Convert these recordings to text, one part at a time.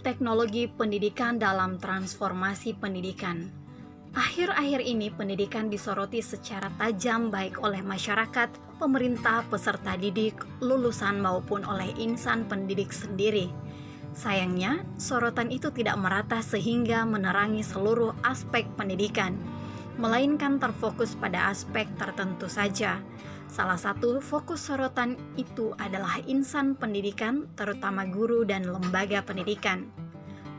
teknologi pendidikan dalam transformasi pendidikan. Akhir-akhir ini pendidikan disoroti secara tajam baik oleh masyarakat, pemerintah, peserta didik, lulusan maupun oleh insan pendidik sendiri. Sayangnya, sorotan itu tidak merata sehingga menerangi seluruh aspek pendidikan, melainkan terfokus pada aspek tertentu saja. Salah satu fokus sorotan itu adalah insan pendidikan, terutama guru dan lembaga pendidikan.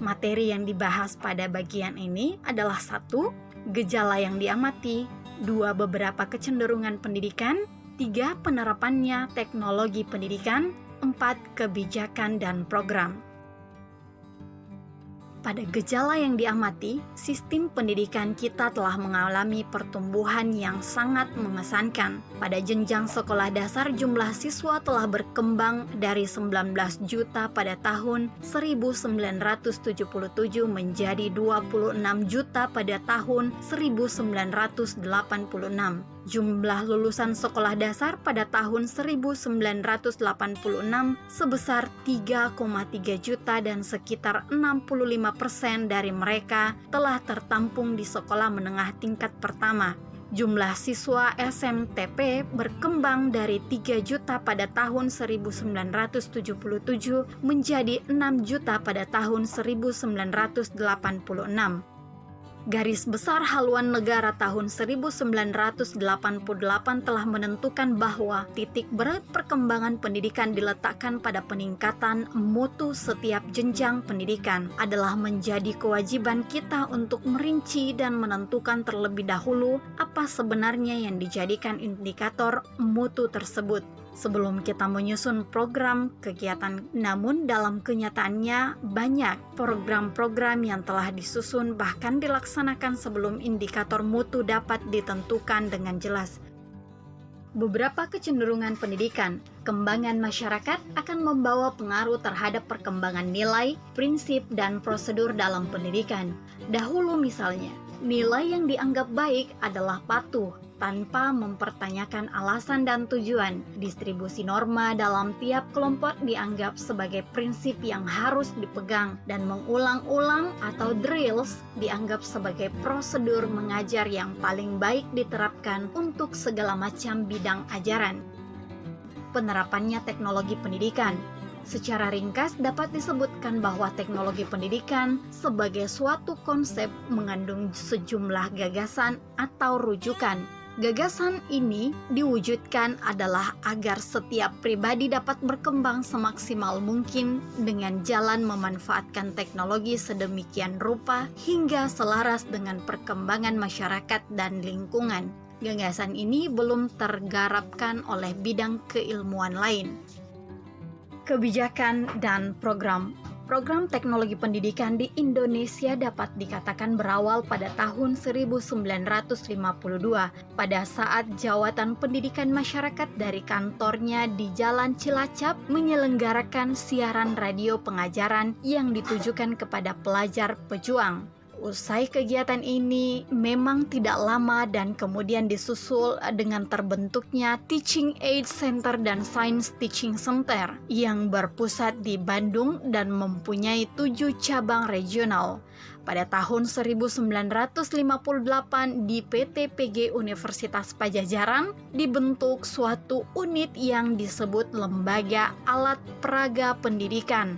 Materi yang dibahas pada bagian ini adalah 1. Gejala yang diamati, 2. Beberapa kecenderungan pendidikan, 3. Penerapannya teknologi pendidikan, 4. Kebijakan dan program. Pada gejala yang diamati, sistem pendidikan kita telah mengalami pertumbuhan yang sangat mengesankan. Pada jenjang sekolah dasar, jumlah siswa telah berkembang dari 19 juta pada tahun 1977 menjadi 26 juta pada tahun 1986. Jumlah lulusan sekolah dasar pada tahun 1986 sebesar 3,3 juta dan sekitar 65% dari mereka telah tertampung di sekolah menengah tingkat pertama. Jumlah siswa SMTP berkembang dari 3 juta pada tahun 1977 menjadi 6 juta pada tahun 1986. Garis besar haluan negara tahun 1988 telah menentukan bahwa titik berat perkembangan pendidikan diletakkan pada peningkatan mutu setiap jenjang pendidikan. Adalah menjadi kewajiban kita untuk merinci dan menentukan terlebih dahulu apa sebenarnya yang dijadikan indikator mutu tersebut sebelum kita menyusun program kegiatan. Namun dalam kenyataannya banyak program-program yang telah disusun bahkan dilaksanakan sebelum indikator mutu dapat ditentukan dengan jelas. Beberapa kecenderungan pendidikan, kembangan masyarakat akan membawa pengaruh terhadap perkembangan nilai, prinsip, dan prosedur dalam pendidikan. Dahulu misalnya, nilai yang dianggap baik adalah patuh, tanpa mempertanyakan alasan dan tujuan. Distribusi norma dalam tiap kelompok dianggap sebagai prinsip yang harus dipegang, dan mengulang-ulang atau drills dianggap sebagai prosedur mengajar yang paling baik diterapkan untuk segala macam bidang ajaran. Penerapannya teknologi pendidikan. Secara ringkas dapat disebutkan bahwa teknologi pendidikan sebagai suatu konsep mengandung sejumlah gagasan atau rujukan. Gagasan ini diwujudkan adalah agar setiap pribadi dapat berkembang semaksimal mungkin dengan jalan memanfaatkan teknologi sedemikian rupa hingga selaras dengan perkembangan masyarakat dan lingkungan. Gagasan ini belum tergarapkan oleh bidang keilmuan lain. Kebijakan dan program. Program teknologi pendidikan di Indonesia dapat dikatakan berawal pada tahun 1952 pada saat Jawatan Pendidikan Masyarakat dari kantornya di Jalan Cilacap menyelenggarakan siaran radio pengajaran yang ditujukan kepada pelajar pejuang. Usai kegiatan ini memang tidak lama dan kemudian disusul dengan terbentuknya Teaching Aid Center dan Science Teaching Center yang berpusat di Bandung dan mempunyai 7 cabang regional. Pada tahun 1958 di PTPG Universitas Padjadjaran dibentuk suatu unit yang disebut Lembaga Alat Peraga Pendidikan.